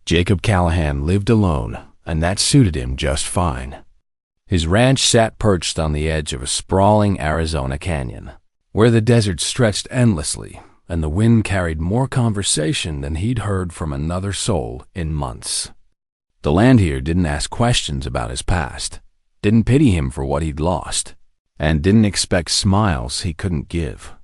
Jacob Callahan lived alone, and that suited him just fine. His ranch sat perched on the edge of a sprawling Arizona canyon, where the desert stretched endlessly, and the wind carried more conversation than he'd heard from another soul in months. The land here didn't ask questions about his past, didn't pity him for what he'd lost, and didn't expect smiles he couldn't give.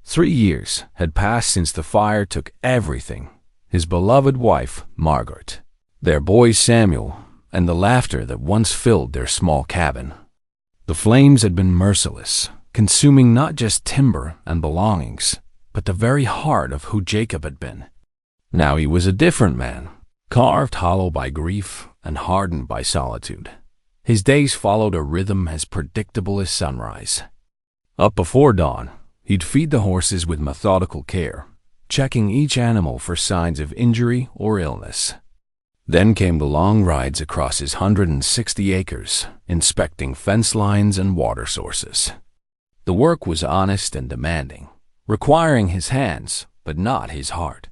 3 years had passed since the fire took everything: his beloved wife, Margaret, their boy Samuel, and the laughter that once filled their small cabin. The flames had been merciless, consuming not just timber and belongings, but the very heart of who Jacob had been. Now he was a different man, carved hollow by grief and hardened by solitude. His days followed a rhythm as predictable as sunrise. Up before dawn, he'd feed the horses with methodical care, checking each animal for signs of injury or illness. Then came the long rides across his 160 acres, inspecting fence lines and water sources. The work was honest and demanding, requiring his hands, but not his heart.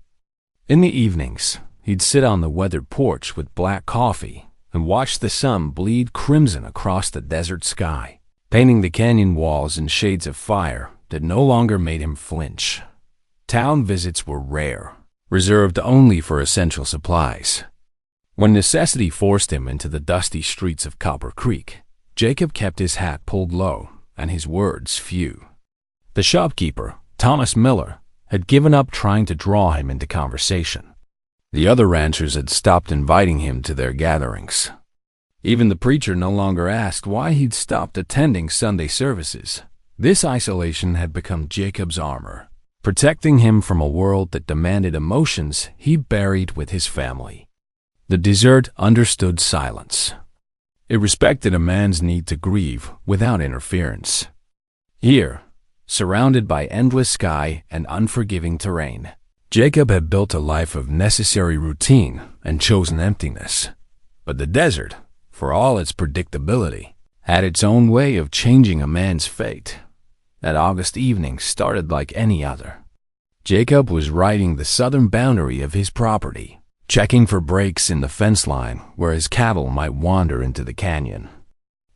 In the evenings, he'd sit on the weathered porch with black coffee and watch the sun bleed crimson across the desert sky, painting the canyon walls in shades of fire that no longer made him flinch. Town visits were rare, reserved only for essential supplies. When necessity forced him into the dusty streets of Copper Creek, Jacob kept his hat pulled low and his words few. The shopkeeper, Thomas Miller, had given up trying to draw him into conversation. The other ranchers had stopped inviting him to their gatherings. Even the preacher no longer asked why he'd stopped attending Sunday services. This isolation had become Jacob's armor, protecting him from a world that demanded emotions he buried with his family. The desert understood silence. It respected a man's need to grieve without interference. Here, surrounded by endless sky and unforgiving terrain, Jacob had built a life of necessary routine and chosen emptiness. But the desert, for all its predictability, had its own way of changing a man's fate. That August evening started like any other. Jacob was riding the southern boundary of his property, checking for breaks in the fence line where his cattle might wander into the canyon.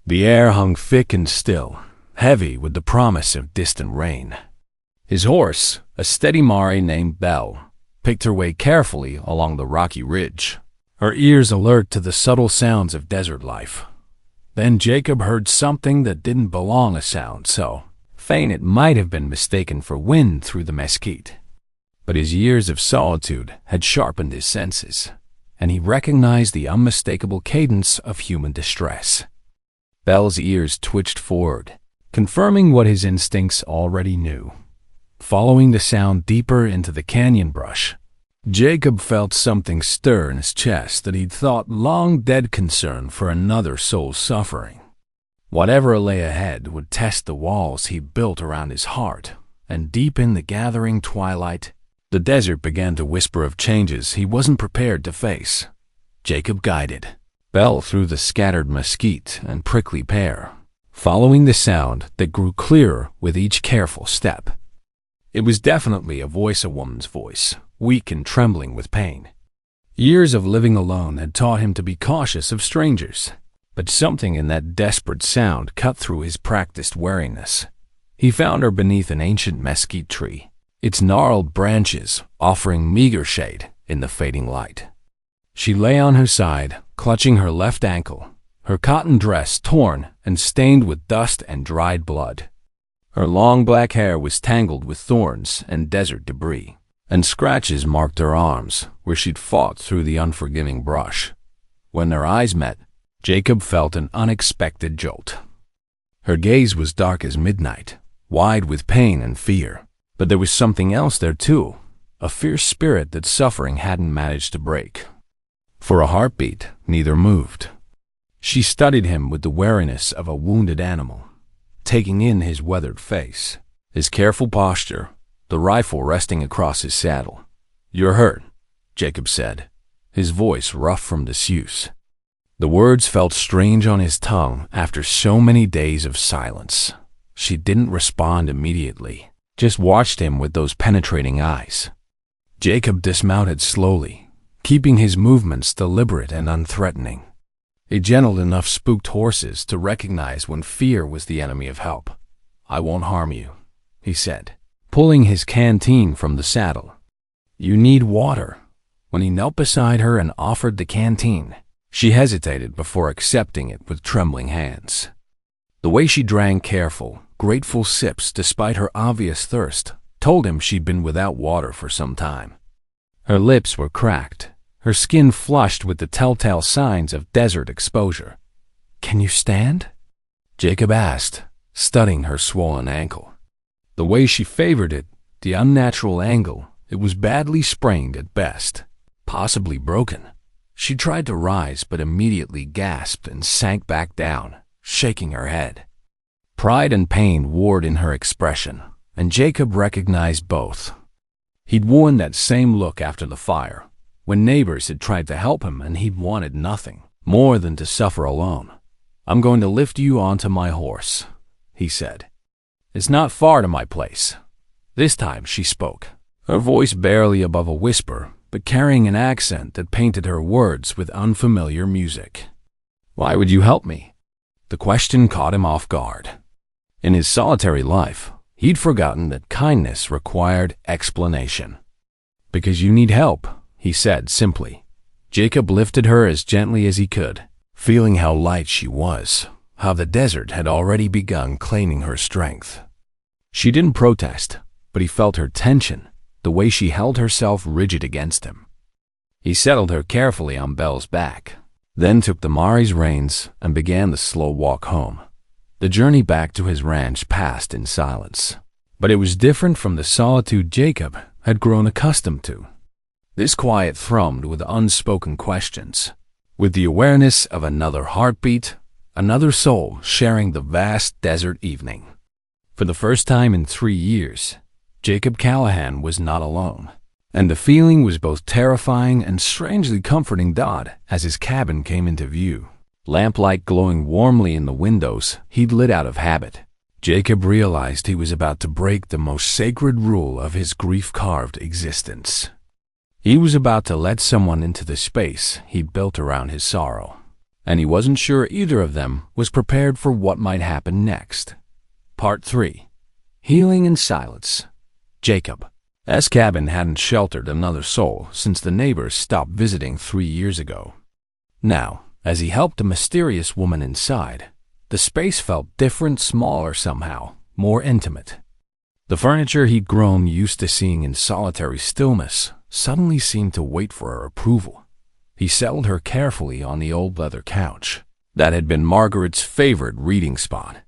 The air hung thick and still, heavy with the promise of distant rain. His horse, a steady mare named Belle, picked her way carefully along the rocky ridge, her ears alert to the subtle sounds of desert life. Then Jacob heard something that didn't belong a sound, so faint it might have been mistaken for wind through the mesquite. But his years of solitude had sharpened his senses, and he recognized the unmistakable cadence of human distress. Belle's ears twitched forward, confirming what his instincts already knew. Following the sound deeper into the canyon brush, Jacob felt something stir in his chest that he'd thought long dead concern for another soul's suffering. Whatever lay ahead would test the walls he'd built around his heart, and deep in the gathering twilight, the desert began to whisper of changes he wasn't prepared to face. Jacob guided Belle through the scattered mesquite and prickly pear, following the sound that grew clearer with each careful step. It was definitely a woman's voice, weak and trembling with pain. Years of living alone had taught him to be cautious of strangers, but something in that desperate sound cut through his practiced wariness. He found her beneath an ancient mesquite tree, its gnarled branches offering meager shade in the fading light. She lay on her side, clutching her left ankle, her cotton dress torn and stained with dust and dried blood. Her long black hair was tangled with thorns and desert debris, and scratches marked her arms where she'd fought through the unforgiving brush. When their eyes met, Jacob felt an unexpected jolt. Her gaze was dark as midnight, wide with pain and fear, but there was something else there too, a fierce spirit that suffering hadn't managed to break. For a heartbeat, neither moved. She studied him with the wariness of a wounded animal, taking in his weathered face, his careful posture, the rifle resting across his saddle. "You're hurt," Jacob said, his voice rough from disuse. The words felt strange on his tongue after so many days of silence. She didn't respond immediately, just watched him with those penetrating eyes. Jacob dismounted slowly, keeping his movements deliberate and unthreatening. He gentled enough spooked horses to recognize when fear was the enemy of help. "I won't harm you," he said, pulling his canteen from the saddle. "You need water." When he knelt beside her and offered the canteen, she hesitated before accepting it with trembling hands. The way she drank careful, grateful sips despite her obvious thirst told him she'd been without water for some time. Her lips were cracked, her skin flushed with the telltale signs of desert exposure. "Can you stand?" Jacob asked, studying her swollen ankle. The way she favored it, the unnatural angle, it was badly sprained at best, possibly broken. She tried to rise but immediately gasped and sank back down, shaking her head. Pride and pain warred in her expression, and Jacob recognized both. He'd worn that same look after the fire, when neighbors had tried to help him and he'd wanted nothing more than to suffer alone. "I'm going to lift you onto my horse," he said. "It's not far to my place." This time she spoke, her voice barely above a whisper, but carrying an accent that painted her words with unfamiliar music. "Why would you help me?" The question caught him off guard. In his solitary life, he'd forgotten that kindness required explanation. "Because you need help," he said simply. Jacob lifted her as gently as he could, feeling how light she was, how the desert had already begun claiming her strength. She didn't protest, but he felt her tension, the way she held herself rigid against him. He settled her carefully on Belle's back, then took the Mari's reins and began the slow walk home. The journey back to his ranch passed in silence, but it was different from the solitude Jacob had grown accustomed to. This quiet thrummed with unspoken questions, with the awareness of another heartbeat, another soul sharing the vast desert evening. For the first time in 3 years, Jacob Callahan was not alone, and the feeling was both terrifying and strangely comforting. As his cabin came into view, lamplight glowing warmly in the windows he'd lit out of habit, Jacob realized he was about to break the most sacred rule of his grief-carved existence. He was about to let someone into the space he'd built around his sorrow, and he wasn't sure either of them was prepared for what might happen next. Part 3. Healing in Silence. Jacob's cabin hadn't sheltered another soul since the neighbors stopped visiting 3 years ago. Now, as he helped a mysterious woman inside, the space felt different, smaller somehow, more intimate. The furniture he'd grown used to seeing in solitary stillness suddenly seemed to wait for her approval. He settled her carefully on the old leather couch that had been Margaret's favorite reading spot.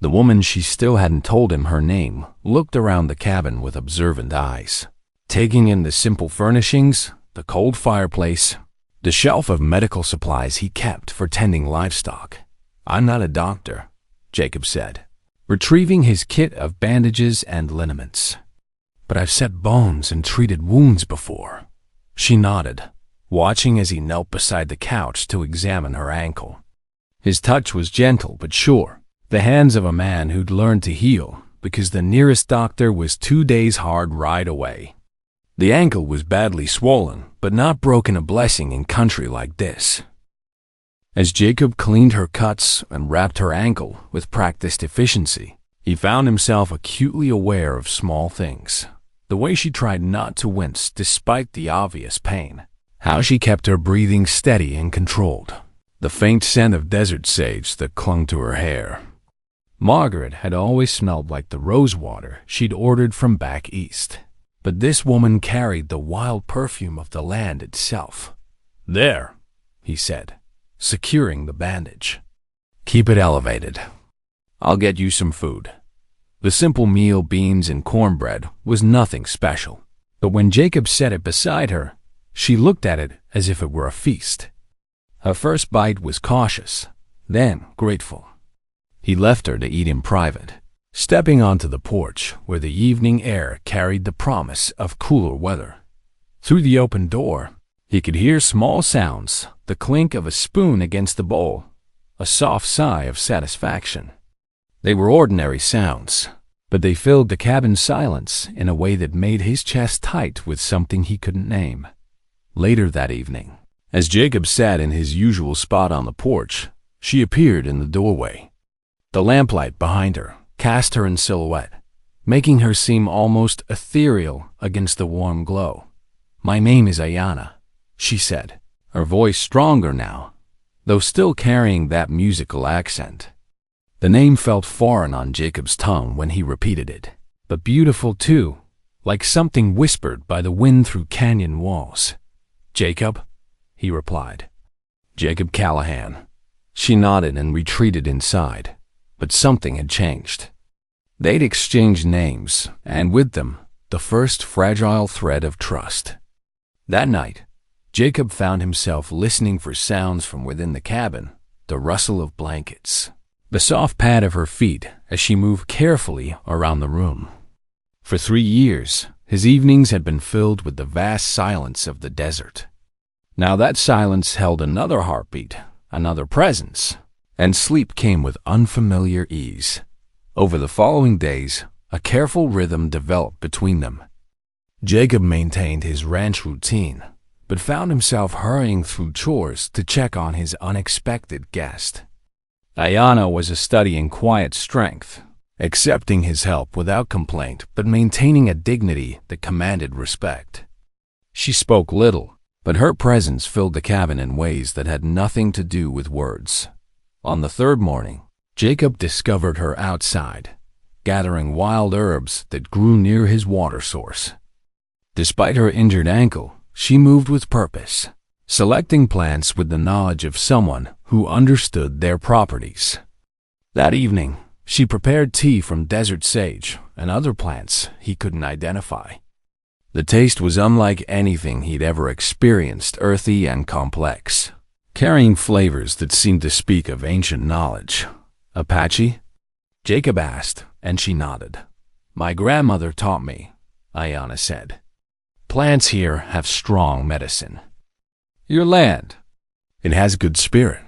The woman, she still hadn't told him her name, looked around the cabin with observant eyes, taking in the simple furnishings, the cold fireplace, the shelf of medical supplies he kept for tending livestock. "I'm not a doctor," Jacob said, retrieving his kit of bandages and liniments. "But I've set bones and treated wounds before." She nodded, watching as he knelt beside the couch to examine her ankle. His touch was gentle but sure, the hands of a man who'd learned to heal because the nearest doctor was 2 days' hard ride away. The ankle was badly swollen, but not broken, a blessing in country like this. As Jacob cleaned her cuts and wrapped her ankle with practiced efficiency, he found himself acutely aware of small things. The way she tried not to wince despite the obvious pain, how she kept her breathing steady and controlled, the faint scent of desert sage that clung to her hair. Margaret had always smelled like the rose water she'd ordered from back east, but this woman carried the wild perfume of the land itself. "There," he said, securing the bandage. "Keep it elevated. I'll get you some food." The simple meal, beans and cornbread, was nothing special, but when Jacob set it beside her, she looked at it as if it were a feast. Her first bite was cautious, then grateful. He left her to eat in private, stepping onto the porch where the evening air carried the promise of cooler weather. Through the open door, he could hear small sounds, the clink of a spoon against the bowl, a soft sigh of satisfaction. They were ordinary sounds, but they filled the cabin's silence in a way that made his chest tight with something he couldn't name. Later that evening, as Jacob sat in his usual spot on the porch, she appeared in the doorway. The lamplight behind her cast her in silhouette, making her seem almost ethereal against the warm glow. "My name is Ayana," she said, her voice stronger now, though still carrying that musical accent. The name felt foreign on Jacob's tongue when he repeated it, but beautiful too, like something whispered by the wind through canyon walls. "Jacob," he replied. "Jacob Callahan." She nodded and retreated inside, but something had changed. They'd exchanged names, and with them, the first fragile thread of trust. That night, Jacob found himself listening for sounds from within the cabin, the rustle of blankets, the soft pad of her feet as she moved carefully around the room. For 3 years, his evenings had been filled with the vast silence of the desert. Now that silence held another heartbeat, another presence, and sleep came with unfamiliar ease. Over the following days, a careful rhythm developed between them. Jacob maintained his ranch routine, but found himself hurrying through chores to check on his unexpected guest. Ayana was a study in quiet strength, accepting his help without complaint but maintaining a dignity that commanded respect. She spoke little, but her presence filled the cabin in ways that had nothing to do with words. On the third morning, Jacob discovered her outside, gathering wild herbs that grew near his water source. Despite her injured ankle, she moved with purpose, selecting plants with the knowledge of someone who understood their properties. That evening, she prepared tea from desert sage and other plants he couldn't identify. The taste was unlike anything he'd ever experienced, earthy and complex, carrying flavors that seemed to speak of ancient knowledge. "Apache?" Jacob asked, and she nodded. "My grandmother taught me," Ayana said. "Plants here have strong medicine." "Your land?" "It has good spirit."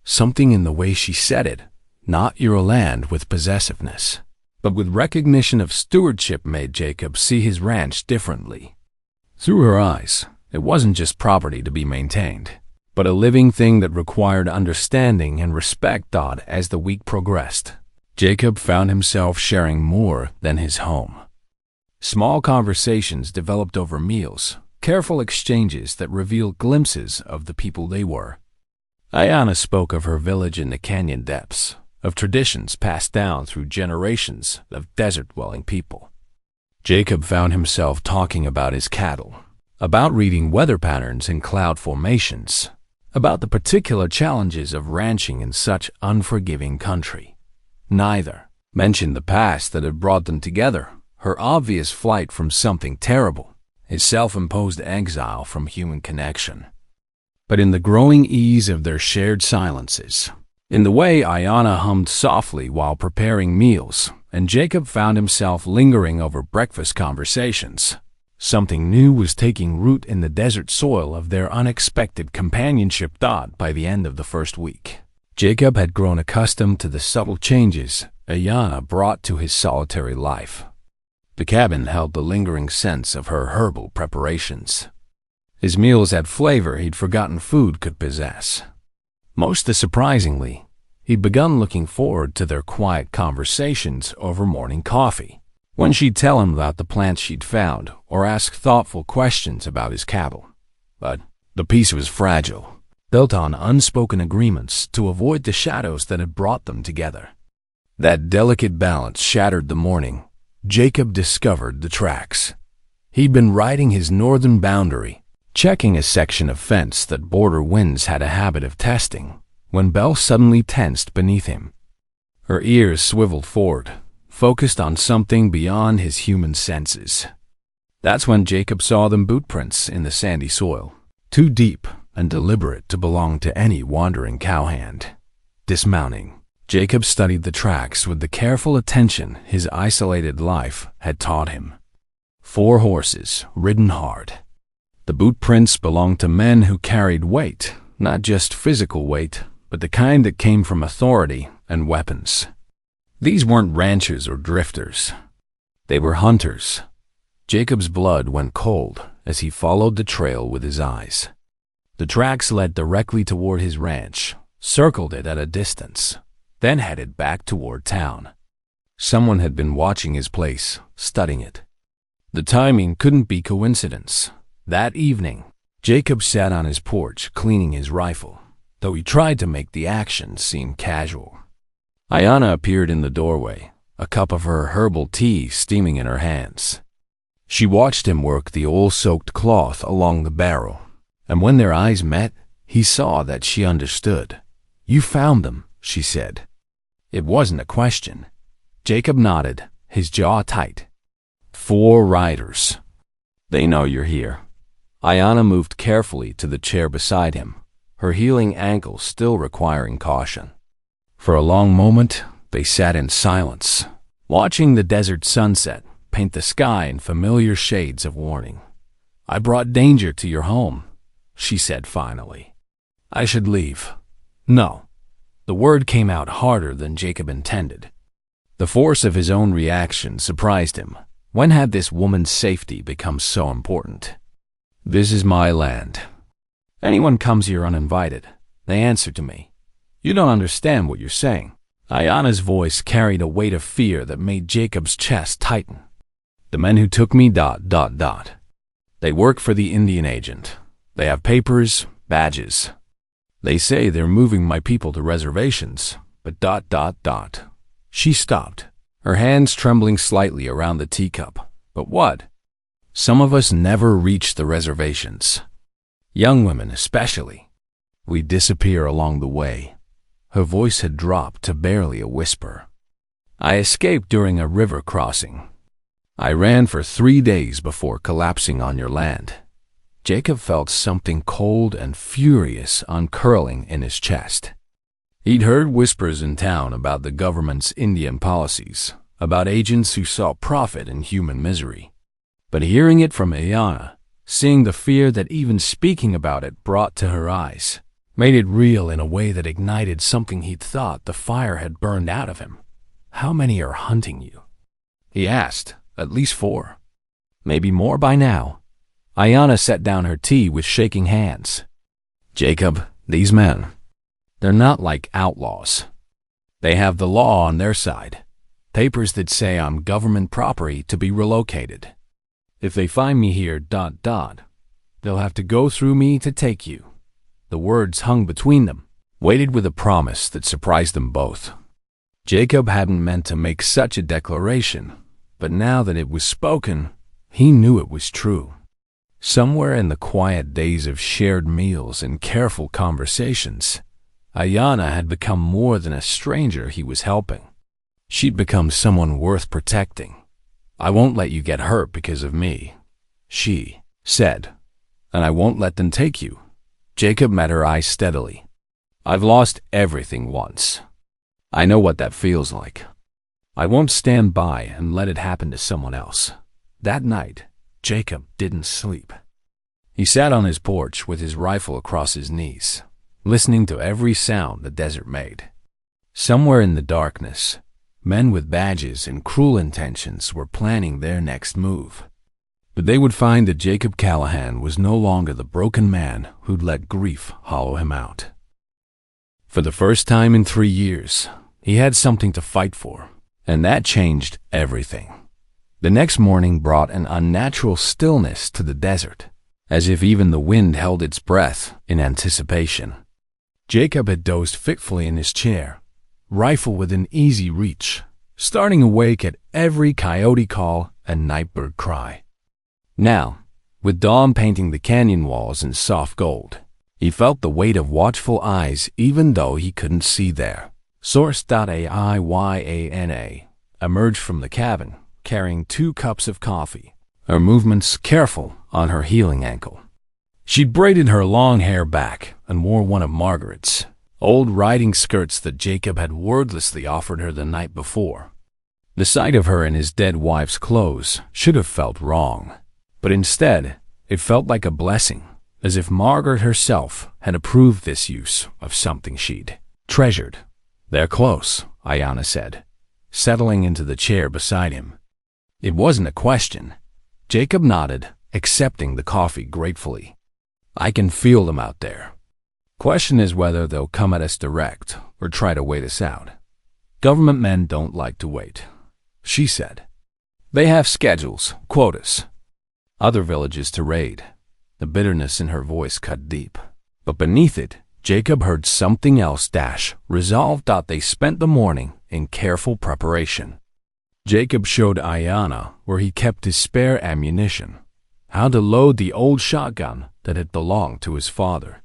Something in the way she said it, not your land with possessiveness, but with recognition of stewardship, made Jacob see his ranch differently. Through her eyes, it wasn't just property to be maintained, but a living thing that required understanding and respect. As the week progressed, Jacob found himself sharing more than his home. Small conversations developed over meals, careful exchanges that revealed glimpses of the people they were. Ayana spoke of her village in the canyon depths, of traditions passed down through generations of desert-dwelling people. Jacob found himself talking about his cattle, about reading weather patterns in cloud formations, about the particular challenges of ranching in such unforgiving country. Neither mentioned the past that had brought them together, her obvious flight from something terrible, his self-imposed exile from human connection. But in the growing ease of their shared silences, in the way Ayana hummed softly while preparing meals, and Jacob found himself lingering over breakfast conversations, something new was taking root in the desert soil of their unexpected companionship. By the end of the first week, Jacob had grown accustomed to the subtle changes Ayana brought to his solitary life. The cabin held the lingering sense of her herbal preparations. His meals had flavor he'd forgotten food could possess. Most surprisingly, he'd begun looking forward to their quiet conversations over morning coffee, when she'd tell him about the plants she'd found or ask thoughtful questions about his cattle. But the peace was fragile, built on unspoken agreements to avoid the shadows that had brought them together. That delicate balance shattered the morning Jacob discovered the tracks. He'd been riding his northern boundary, checking a section of fence that border winds had a habit of testing, when Belle suddenly tensed beneath him. Her ears swiveled forward, focused on something beyond his human senses. That's when Jacob saw them bootprints in the sandy soil, too deep and deliberate to belong to any wandering cowhand. Dismounting, Jacob studied the tracks with the careful attention his isolated life had taught him. 4 horses, ridden hard. The boot prints belonged to men who carried weight, not just physical weight, but the kind that came from authority and weapons. These weren't ranchers or drifters. They were hunters. Jacob's blood went cold as he followed the trail with his eyes. The tracks led directly toward his ranch, circled it at a distance, then headed back toward town. Someone had been watching his place, studying it. The timing couldn't be coincidence. That evening, Jacob sat on his porch cleaning his rifle, though he tried to make the action seem casual. Ayana appeared in the doorway, a cup of her herbal tea steaming in her hands. She watched him work the oil-soaked cloth along the barrel, and when their eyes met, he saw that she understood. "You found them," she said. It wasn't a question. Jacob nodded, his jaw tight. "4 riders. They know you're here." Ayana moved carefully to the chair beside him, her healing ankle still requiring caution. For a long moment, they sat in silence, watching the desert sunset paint the sky in familiar shades of warning. "I brought danger to your home," she said finally. "I should leave." "No." The word came out harder than Jacob intended. The force of his own reaction surprised him. When had this woman's safety become so important? "This is my land. Anyone comes here uninvited, they answer to me." "You don't understand what you're saying." Ayana's voice carried a weight of fear that made Jacob's chest tighten. "The men who took me ... They work for the Indian agent. They have papers, badges. They say they're moving my people to reservations, but ... She stopped, her hands trembling slightly around the teacup. "But what?" "Some of us never reach the reservations. Young women especially. We disappear along the way." Her voice had dropped to barely a whisper. "I escaped during a river crossing. I ran for 3 days before collapsing on your land." Jacob felt something cold and furious uncurling in his chest. He'd heard whispers in town about the government's Indian policies, about agents who saw profit in human misery. But hearing it from Ayana, seeing the fear that even speaking about it brought to her eyes, made it real in a way that ignited something he'd thought the fire had burned out of him. "How many are hunting you?" he asked. "At least 4. Maybe more by now." Ayana set down her tea with shaking hands. "Jacob, these men, they're not like outlaws. They have the law on their side. Papers that say I'm government property to be relocated. If they find me here ... they'll have to go through me to take you." The words hung between them, weighted with a promise that surprised them both. Jacob hadn't meant to make such a declaration, but now that it was spoken, he knew it was true. Somewhere in the quiet days of shared meals and careful conversations, Ayana had become more than a stranger he was helping. She'd become someone worth protecting. "I won't let you get hurt because of me," she said. "And I won't let them take you." Jacob met her eyes steadily. "I've lost everything once. I know what that feels like. I won't stand by and let it happen to someone else." That night, Jacob didn't sleep. He sat on his porch with his rifle across his knees, listening to every sound the desert made. Somewhere in the darkness, men with badges and cruel intentions were planning their next move. But they would find that Jacob Callahan was no longer the broken man who'd let grief hollow him out. For the first time in 3 years, he had something to fight for, and that changed everything. The next morning brought an unnatural stillness to the desert, as if even the wind held its breath in anticipation. Jacob had dozed fitfully in his chair, rifle within easy reach, starting awake at every coyote call and nightbird cry. Now, with dawn painting the canyon walls in soft gold, he felt the weight of watchful eyes even though he couldn't see there. Source.AIYANA emerged from the cabin, carrying 2 cups of coffee, her movements careful on her healing ankle. She'd braided her long hair back and wore one of Margaret's old riding skirts that Jacob had wordlessly offered her the night before. The sight of her in his dead wife's clothes should have felt wrong, but instead it felt like a blessing, as if Margaret herself had approved this use of something she'd treasured. "They're close," Ayana said, settling into the chair beside him. It wasn't a question. Jacob nodded, accepting the coffee gratefully. I can feel them out there. Question is whether they'll come at us direct or try to wait us out. Government men don't like to wait, she said. They have schedules, quotas, other villages to raid. The bitterness in her voice cut deep. But beneath it, Jacob heard something else. Resolved. They spent the morning in careful preparation. Jacob showed Ayana where he kept his spare ammunition, how to load the old shotgun that had belonged to his father.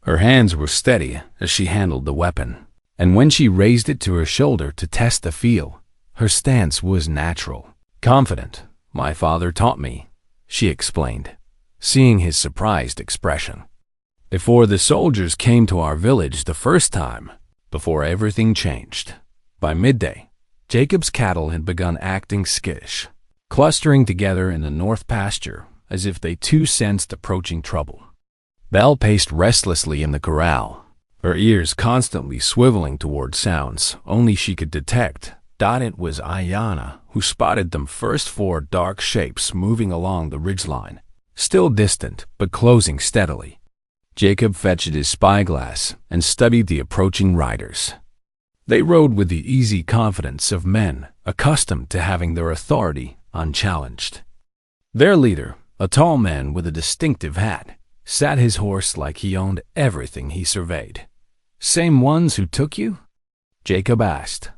Her hands were steady as she handled the weapon, and when she raised it to her shoulder to test the feel, her stance was natural, confident. My father taught me, she explained, seeing his surprised expression. Before the soldiers came to our village the first time, before everything changed. By midday, Jacob's cattle had begun acting skittish, clustering together in the north pasture as if they too sensed approaching trouble. Belle paced restlessly in the corral, her ears constantly swiveling toward sounds only she could detect. It was Ayana who spotted them first, 4 dark shapes moving along the ridgeline, still distant but closing steadily. Jacob fetched his spyglass and studied the approaching riders. They rode with the easy confidence of men accustomed to having their authority unchallenged. Their leader, a tall man with a distinctive hat, sat his horse like he owned everything he surveyed. Same ones who took you? Jacob asked.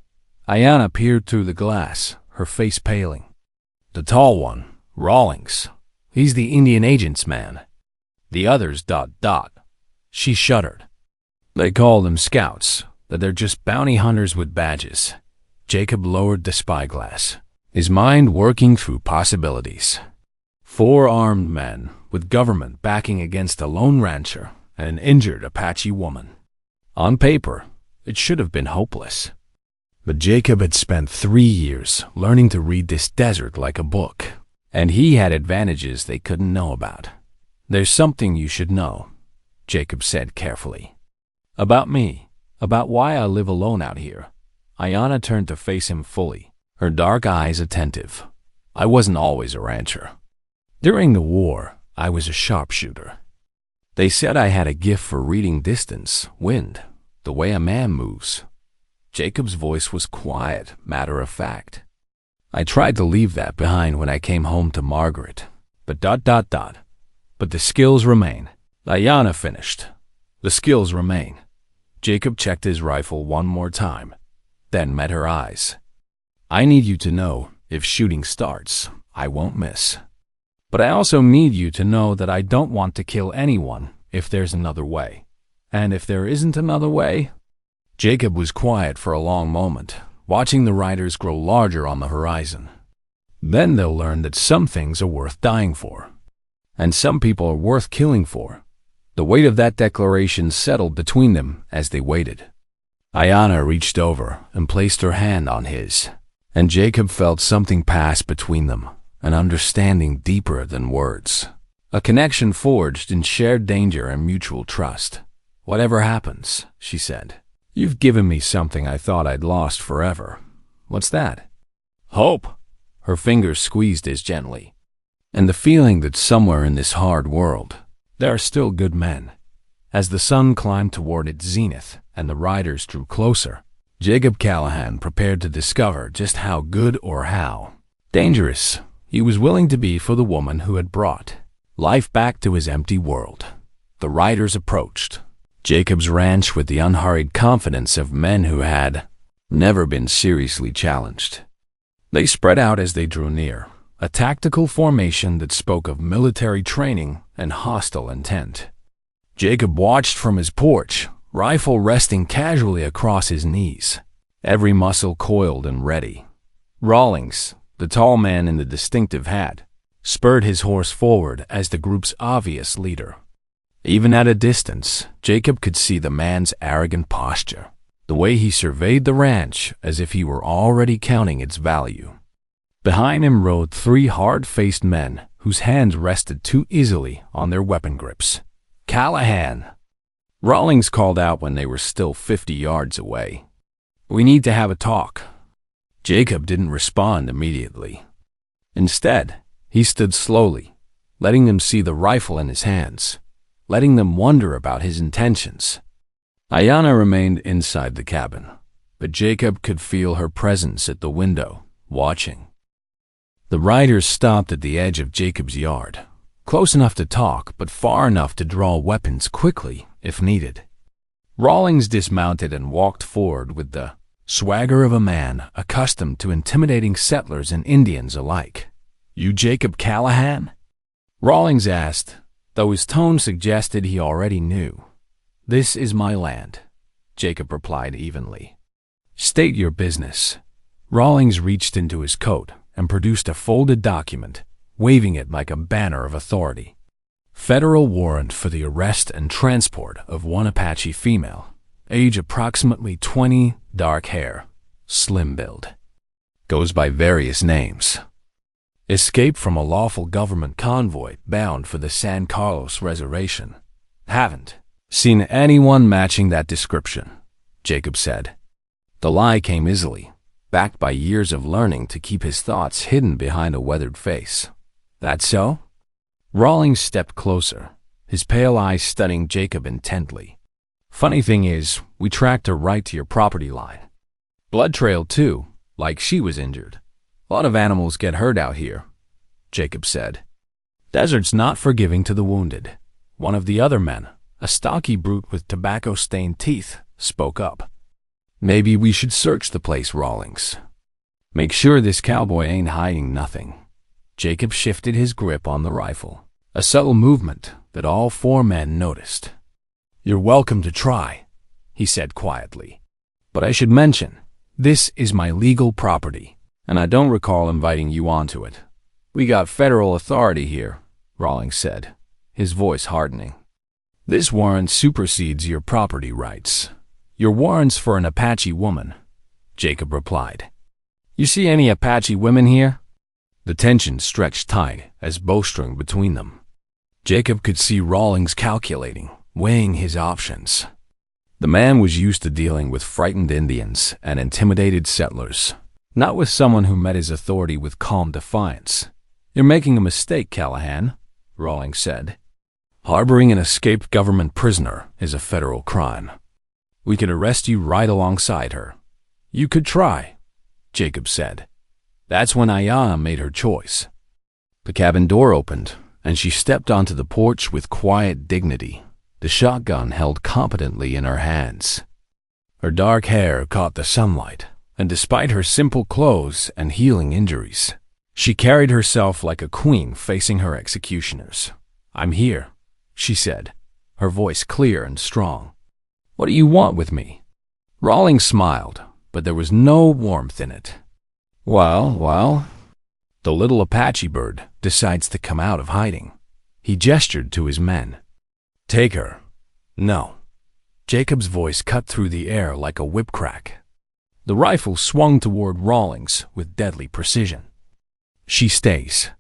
Ayana peered through the glass, her face paling. The tall one, Rawlings. He's the Indian agent's man. The others ... She shuddered. They call them scouts, that they're just bounty hunters with badges. Jacob lowered the spyglass, his mind working through possibilities. 4 armed men with government backing against a lone rancher and an injured Apache woman. On paper, it should have been hopeless. But Jacob had spent 3 years learning to read this desert like a book, and he had advantages they couldn't know about. There's something you should know, Jacob said carefully. About me, about why I live alone out here. Ayana turned to face him fully, her dark eyes attentive. I wasn't always a rancher. During the war, I was a sharpshooter. They said I had a gift for reading distance, wind, the way a man moves. Jacob's voice was quiet, matter-of-fact. I tried to leave that behind when I came home to Margaret, but ... But the skills remain. Ayana finished. The skills remain. Jacob checked his rifle one more time, then met her eyes. I need you to know, if shooting starts, I won't miss. But I also need you to know that I don't want to kill anyone if there's another way. And if there isn't another way... Jacob was quiet for a long moment, watching the riders grow larger on the horizon. Then they'll learn that some things are worth dying for, and some people are worth killing for. The weight of that declaration settled between them as they waited. Ayana reached over and placed her hand on his, and Jacob felt something pass between them, an understanding deeper than words, a connection forged in shared danger and mutual trust. Whatever happens, she said, you've given me something I thought I'd lost forever. What's that? Hope. Her fingers squeezed as gently. And the feeling that somewhere in this hard world, there are still good men. As the sun climbed toward its zenith and the riders drew closer, Jacob Callahan prepared to discover just how good or how dangerous he was willing to be for the woman who had brought life back to his empty world. The riders approached Jacob's ranch with the unhurried confidence of men who had never been seriously challenged. They spread out as they drew near, a tactical formation that spoke of military training and hostile intent. Jacob watched from his porch, rifle resting casually across his knees, every muscle coiled and ready. Rawlings, the tall man in the distinctive hat, spurred his horse forward as the group's obvious leader. Even at a distance, Jacob could see the man's arrogant posture, the way he surveyed the ranch as if he were already counting its value. Behind him rode 3 hard-faced men whose hands rested too easily on their weapon grips. Callahan! Rawlings called out when they were still 50 yards away. We need to have a talk. Jacob didn't respond immediately. Instead, he stood slowly, letting them see the rifle in his hands, letting them wonder about his intentions. Ayanna remained inside the cabin, but Jacob could feel her presence at the window, watching. The riders stopped at the edge of Jacob's yard, close enough to talk, but far enough to draw weapons quickly if needed. Rawlings dismounted and walked forward with the swagger of a man accustomed to intimidating settlers and Indians alike. "You Jacob Callahan?" Rawlings asked, though his tone suggested he already knew. "This is my land," Jacob replied evenly. "State your business." Rawlings reached into his coat and produced a folded document, waving it like a banner of authority. "Federal warrant for the arrest and transport of one Apache female, age approximately 20, dark hair, slim build. Goes by various names. Escaped from a lawful government convoy bound for the San Carlos Reservation. Haven't seen anyone matching that description," Jacob said. The lie came easily, backed by years of learning to keep his thoughts hidden behind a weathered face. "That so?" Rawlings stepped closer, his pale eyes studying Jacob intently. "Funny thing is, we tracked her right to your property line. Blood trail too, like she was injured. A lot of animals get hurt out here," Jacob said. "Desert's not forgiving to the wounded." One of the other men, a stocky brute with tobacco-stained teeth, spoke up. "Maybe we should search the place, Rawlings. Make sure this cowboy ain't hiding nothing." Jacob shifted his grip on the rifle, a subtle movement that all four men noticed. "You're welcome to try," he said quietly. "But I should mention, this is my legal property, and I don't recall inviting you onto it." "We got federal authority here," Rawlings said, his voice hardening. "This warrant supersedes your property rights. Your warrant's for an Apache woman," Jacob replied. "You see any Apache women here?" The tension stretched tight as bowstring between them. Jacob could see Rawlings calculating, weighing his options. The man was used to dealing with frightened Indians and intimidated settlers, not with someone who met his authority with calm defiance. "You're making a mistake, Callahan," Rawlings said. "Harboring an escaped government prisoner is a federal crime. We could arrest you right alongside her." "You could try," Jacob said. That's when Ayanna made her choice. The cabin door opened, and she stepped onto the porch with quiet dignity, the shotgun held competently in her hands. Her dark hair caught the sunlight, and despite her simple clothes and healing injuries, she carried herself like a queen facing her executioners. "I'm here," she said, her voice clear and strong. "What do you want with me?" Rawlings smiled, but there was no warmth in it. Well, the little Apache bird decides to come out of hiding." He gestured to his men. "Take her." "No." Jacob's voice cut through the air like a whip crack. The rifle swung toward Rawlings with deadly precision. "She stays."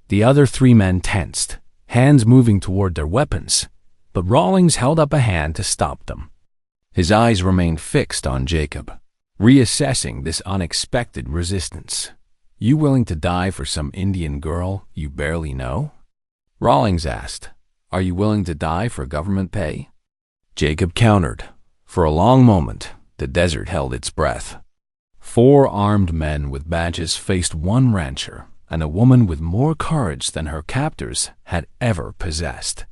The other three men tensed, hands moving toward their weapons, but Rawlings held up a hand to stop them. His eyes remained fixed on Jacob, reassessing this unexpected resistance. "You willing to die for some Indian girl you barely know?" Rawlings asked. "Are you willing to die for government pay?" Jacob countered. For a long moment, the desert held its breath. Four armed men with badges faced one rancher and a woman with more courage than her captors had ever possessed.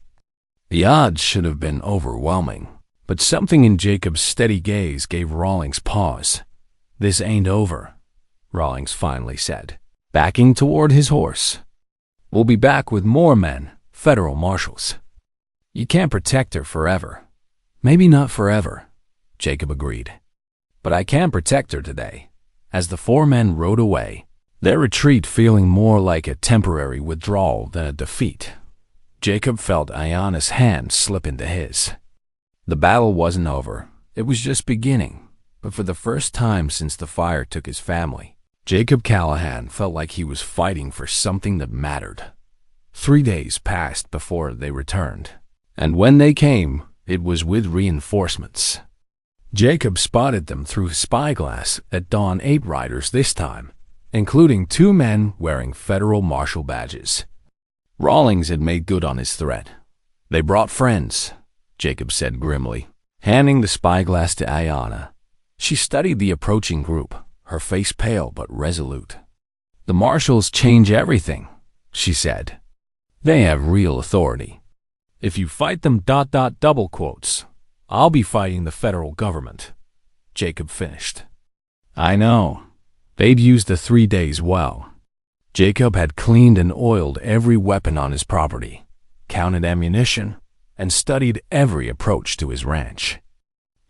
The odds should have been overwhelming, but something in Jacob's steady gaze gave Rawlings pause. "This ain't over," Rawlings finally said, backing toward his horse. "We'll be back with more men, federal marshals. You can't protect her forever." "Maybe not forever," Jacob agreed. "But I can protect her today." As the four men rode away, their retreat feeling more like a temporary withdrawal than a defeat, Jacob felt Ayanna's hand slip into his. The battle wasn't over. It was just beginning. But for the first time since the fire took his family, Jacob Callahan felt like he was fighting for something that mattered. 3 days passed before they returned, and when they came, it was with reinforcements. Jacob spotted them through his spyglass at dawn 8 riders this time, including 2 men wearing federal marshal badges. Rawlings had made good on his threat. They brought friends, Jacob said grimly, handing the spyglass to Ayanna. She studied the approaching group, her face pale but resolute. The marshals change everything, she said. They have real authority. If you fight them ... double quotes, I'll be fighting the federal government, Jacob finished. I know. They'd used the 3 days well. Jacob had cleaned and oiled every weapon on his property, counted ammunition, and studied every approach to his ranch.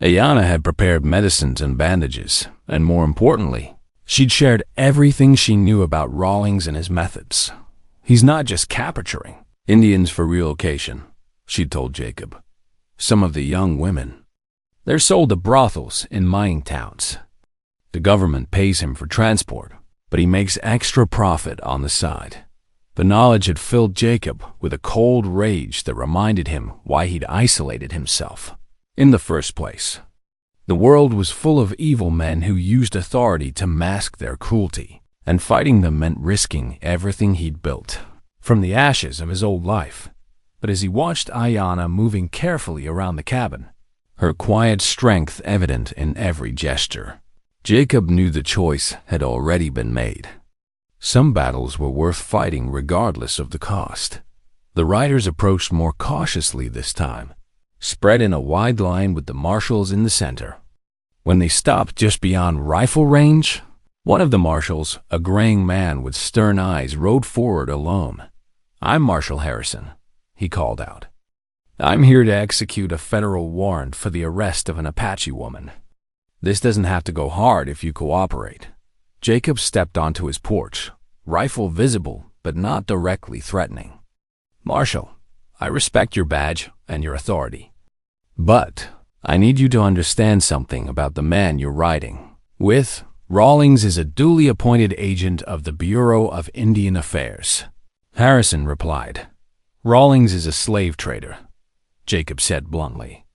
Ayanna had prepared medicines and bandages, and more importantly, she'd shared everything she knew about Rawlings and his methods. He's not just capturing Indians for relocation, she'd told Jacob. Some of the young women, they're sold to brothels in mining towns. The government pays him for transport, but he makes extra profit on the side. The knowledge had filled Jacob with a cold rage that reminded him why he'd isolated himself in the first place. The world was full of evil men who used authority to mask their cruelty, and fighting them meant risking everything he'd built, from the ashes of his old life. But as he watched Ayanna moving carefully around the cabin, her quiet strength evident in every gesture, Jacob knew the choice had already been made. Some battles were worth fighting regardless of the cost. The riders approached more cautiously this time, spread in a wide line with the marshals in the center. When they stopped just beyond rifle range, one of the marshals, a graying man with stern eyes, rode forward alone. I'm Marshal Harrison, he called out. I'm here to execute a federal warrant for the arrest of an Apache woman. This doesn't have to go hard if you cooperate. Jacob stepped onto his porch, rifle visible but not directly threatening. Marshal, I respect your badge and your authority, but I need you to understand something about the man you're riding with. Rawlings is a duly appointed agent of the Bureau of Indian Affairs. Harrison replied. Rawlings is a slave trader, Jacob said bluntly.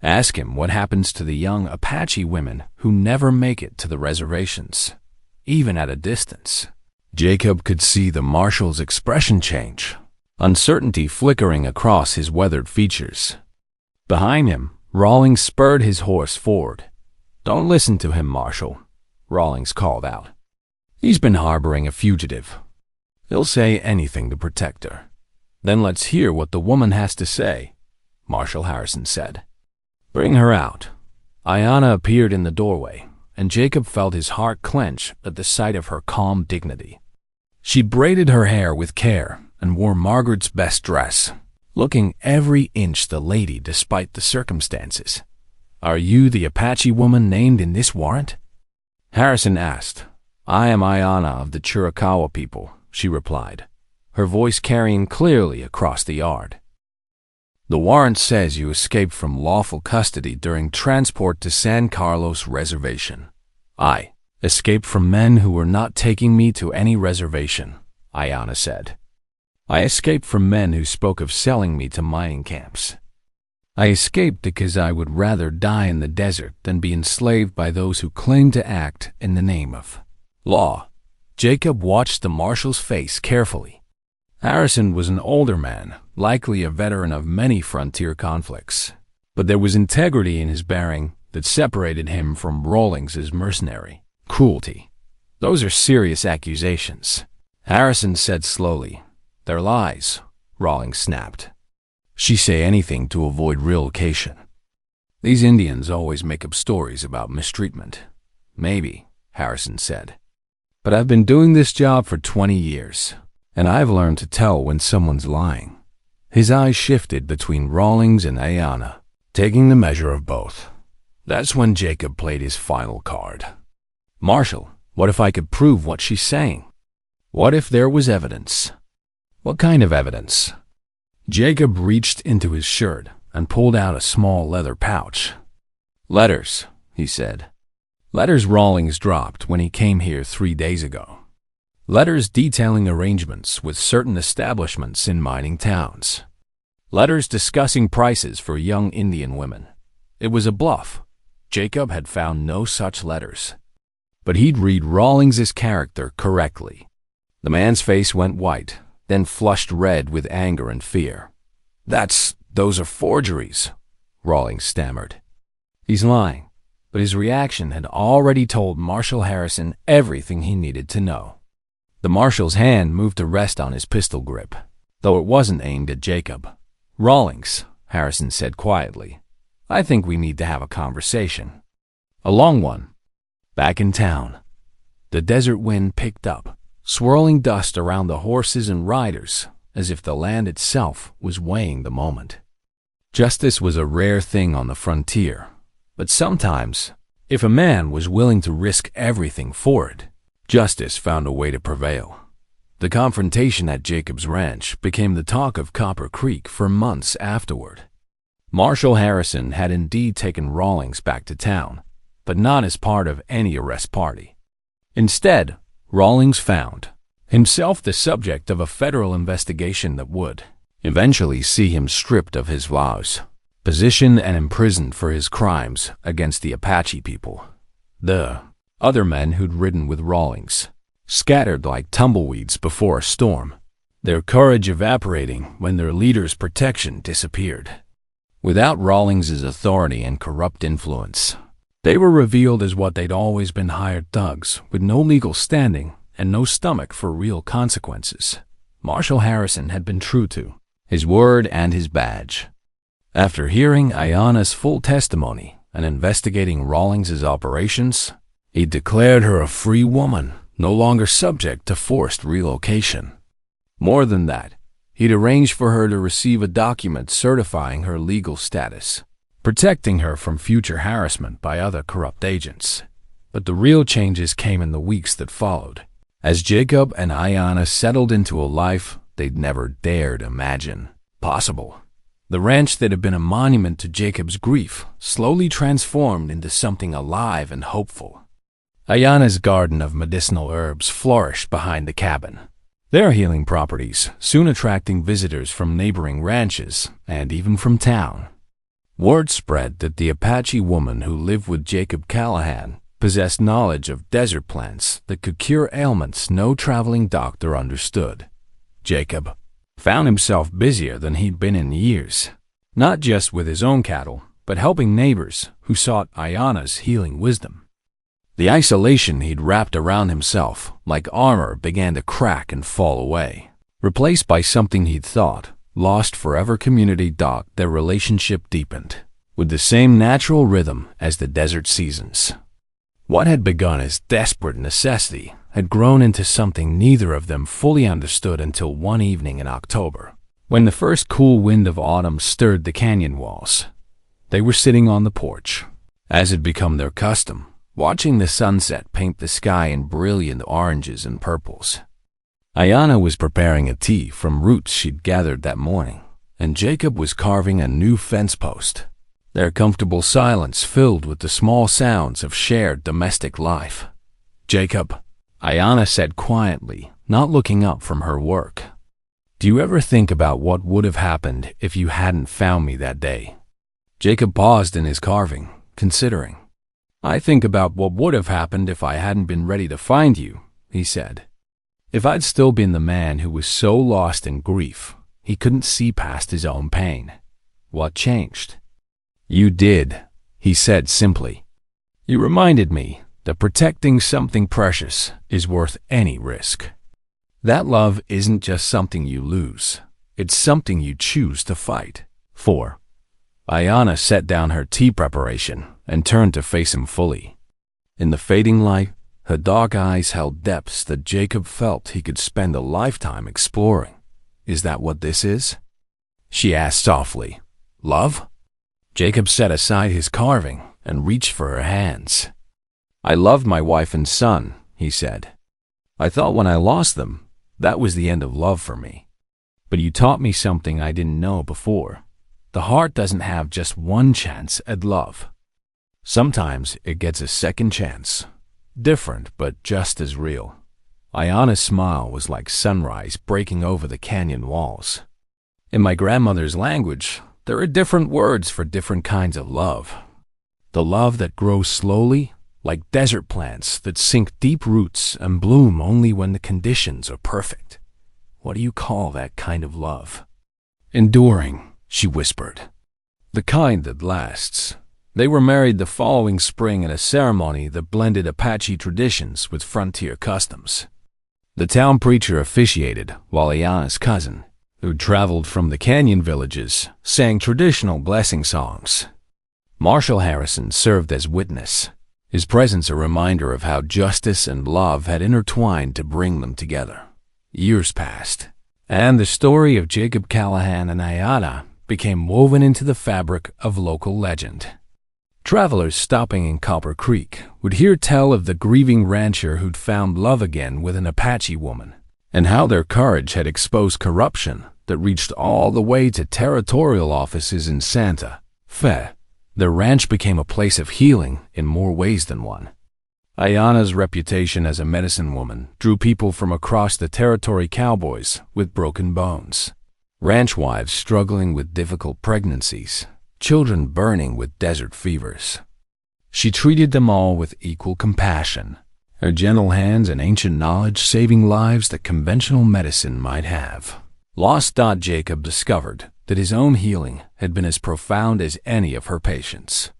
Ask him what happens to the young Apache women who never make it to the reservations, even at a distance. Jacob could see the marshal's expression change, uncertainty flickering across his weathered features. Behind him, Rawlings spurred his horse forward. Don't listen to him, Marshal, Rawlings called out. He's been harboring a fugitive. He'll say anything to protect her. Then let's hear what the woman has to say, Marshal Harrison said. Bring her out. Ayanna appeared in the doorway, and Jacob felt his heart clench at the sight of her calm dignity. She braided her hair with care and wore Margaret's best dress, looking every inch the lady despite the circumstances. Are you the Apache woman named in this warrant? Harrison asked. I am Ayanna of the Chiricahua people, she replied, her voice carrying clearly across the yard. The warrant says you escaped from lawful custody during transport to San Carlos Reservation. I escaped from men who were not taking me to any reservation, Ayanna said. I escaped from men who spoke of selling me to mining camps. I escaped because I would rather die in the desert than be enslaved by those who claim to act in the name of law. Jacob watched the marshal's face carefully. Harrison was an older man, likely a veteran of many frontier conflicts, but there was integrity in his bearing that separated him from Rawlings' mercenary cruelty. Those are serious accusations, Harrison said slowly. They're lies, Rawlings snapped. She say anything to avoid relocation. These Indians always make up stories about mistreatment. Maybe, Harrison said. But I've been doing this job for 20 years, and I've learned to tell when someone's lying. His eyes shifted between Rawlings and Ayanna, taking the measure of both. That's when Jacob played his final card. Marshal, what if I could prove what she's saying? What if there was evidence? What kind of evidence? Jacob reached into his shirt and pulled out a small leather pouch. Letters, he said. Letters Rawlings dropped when he came here 3 days ago. Letters detailing arrangements with certain establishments in mining towns. Letters discussing prices for young Indian women. It was a bluff. Jacob had found no such letters. But he'd read Rawlings' character correctly. The man's face went white, then flushed red with anger and fear. Those are forgeries, Rawlings stammered. He's lying, but his reaction had already told Marshal Harrison everything he needed to know. The marshal's hand moved to rest on his pistol grip, though it wasn't aimed at Jacob. Rawlings, Harrison said quietly, I think we need to have a conversation. A long one. Back in town, the desert wind picked up, swirling dust around the horses and riders, as if the land itself was weighing the moment. Justice was a rare thing on the frontier, but sometimes, if a man was willing to risk everything for it, justice found a way to prevail. The confrontation at Jacob's ranch became the talk of Copper Creek for months afterward. Marshal Harrison had indeed taken Rawlings back to town, but not as part of any arrest party. Instead, Rawlings found himself the subject of a federal investigation that would eventually see him stripped of his vows, positioned and imprisoned for his crimes against the Apache people. The other men who'd ridden with Rawlings, scattered like tumbleweeds before a storm, their courage evaporating when their leader's protection disappeared. Without Rawlings's authority and corrupt influence, they were revealed as what they'd always been: hired thugs with no legal standing and no stomach for real consequences. Marshal Harrison had been true to his word and his badge. After hearing Ayanna's full testimony and investigating Rawlings's operations, he declared her a free woman, no longer subject to forced relocation. More than that, he'd arranged for her to receive a document certifying her legal status, protecting her from future harassment by other corrupt agents. But the real changes came in the weeks that followed, as Jacob and Ayanna settled into a life they'd never dared imagine possible. The ranch that had been a monument to Jacob's grief slowly transformed into something alive and hopeful. Ayanna's garden of medicinal herbs flourished behind the cabin, their healing properties soon attracting visitors from neighboring ranches and even from town. Word spread that the Apache woman who lived with Jacob Callahan possessed knowledge of desert plants that could cure ailments no traveling doctor understood. Jacob found himself busier than he'd been in years, not just with his own cattle, but helping neighbors who sought Ayanna's healing wisdom. The isolation he'd wrapped around himself like armor began to crack and fall away, replaced by something he'd thought lost forever. Community. Their relationship deepened, with the same natural rhythm as the desert seasons. What had begun as desperate necessity had grown into something neither of them fully understood until one evening in October, when the first cool wind of autumn stirred the canyon walls. They were sitting on the porch, as had become their custom, watching the sunset paint the sky in brilliant oranges and purples. Ayanna was preparing a tea from roots she'd gathered that morning, and Jacob was carving a new fence post, their comfortable silence filled with the small sounds of shared domestic life. "Jacob," Ayanna said quietly, not looking up from her work, "do you ever think about what would have happened if you hadn't found me that day?" Jacob paused in his carving, considering. "I think about what would have happened if I hadn't been ready to find you," he said. "If I'd still been the man who was so lost in grief, he couldn't see past his own pain. What changed?" "You did," he said simply. "You reminded me that protecting something precious is worth any risk. That love isn't just something you lose, it's something you choose to fight for." Ayanna set down her tea preparation and turned to face him fully. In the fading light, her dark eyes held depths that Jacob felt he could spend a lifetime exploring. "Is that what this is?" she asked softly. "Love?" Jacob set aside his carving and reached for her hands. "I loved my wife and son," he said. "I thought when I lost them, that was the end of love for me. But you taught me something I didn't know before. The heart doesn't have just one chance at love. Sometimes it gets a second chance. Different, but just as real." Ayanna's smile was like sunrise breaking over the canyon walls. "In my grandmother's language, there are different words for different kinds of love. The love that grows slowly, like desert plants that sink deep roots and bloom only when the conditions are perfect. What do you call that kind of love? Enduring, she whispered. The kind that lasts. They were married the following spring in a ceremony that blended Apache traditions with frontier customs. The town preacher officiated, while Ayana's cousin, who'd traveled from the canyon villages, sang traditional blessing songs. Marshall Harrison served as witness, his presence a reminder of how justice and love had intertwined to bring them together. Years passed, and the story of Jacob Callahan and Ayana became woven into the fabric of local legend. Travelers stopping in Copper Creek would hear tell of the grieving rancher who'd found love again with an Apache woman, and how their courage had exposed corruption that reached all the way to territorial offices in Santa Fe. Their ranch became a place of healing in more ways than one. Ayana's reputation as a medicine woman drew people from across the territory, cowboys with broken bones, ranch wives struggling with difficult pregnancies, children burning with desert fevers. She treated them all with equal compassion, her gentle hands and ancient knowledge saving lives that conventional medicine might have. Lost Jacob discovered that his own healing had been as profound as any of her patients.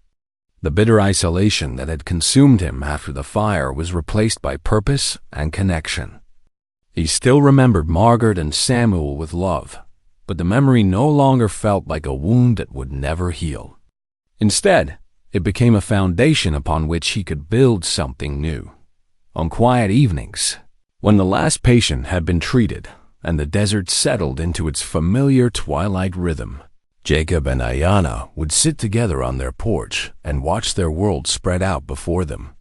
The bitter isolation that had consumed him after the fire was replaced by purpose and connection. He still remembered Margaret and Samuel with love, but the memory no longer felt like a wound that would never heal. Instead, it became a foundation upon which he could build something new. On quiet evenings, when the last patient had been treated and the desert settled into its familiar twilight rhythm, Jacob and Ayana would sit together on their porch and watch their world spread out before them.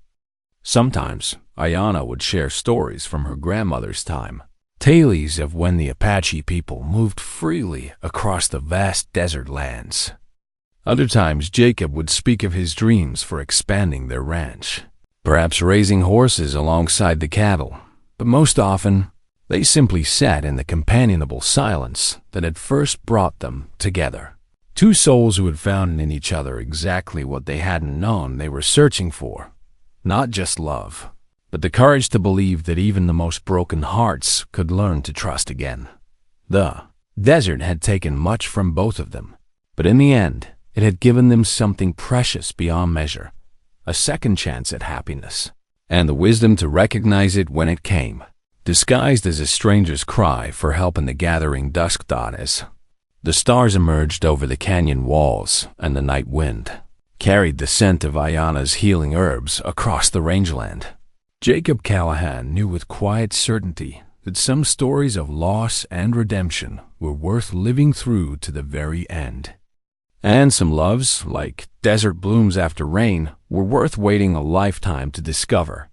Sometimes, Ayana would share stories from her grandmother's time, tales of when the Apache people moved freely across the vast desert lands. Other times, Jacob would speak of his dreams for expanding their ranch, perhaps raising horses alongside the cattle, but most often, they simply sat in the companionable silence that had first brought them together. Two souls who had found in each other exactly what they hadn't known they were searching for, not just love, but the courage to believe that even the most broken hearts could learn to trust again. The desert had taken much from both of them, but in the end, it had given them something precious beyond measure, a second chance at happiness, and the wisdom to recognize it when it came, disguised as a stranger's cry for help in the gathering dusk. As the stars emerged over the canyon walls and the night wind carried the scent of Ayana's healing herbs across the rangeland, Jacob Callahan knew with quiet certainty that some stories of loss and redemption were worth living through to the very end. And some loves, like desert blooms after rain, were worth waiting a lifetime to discover.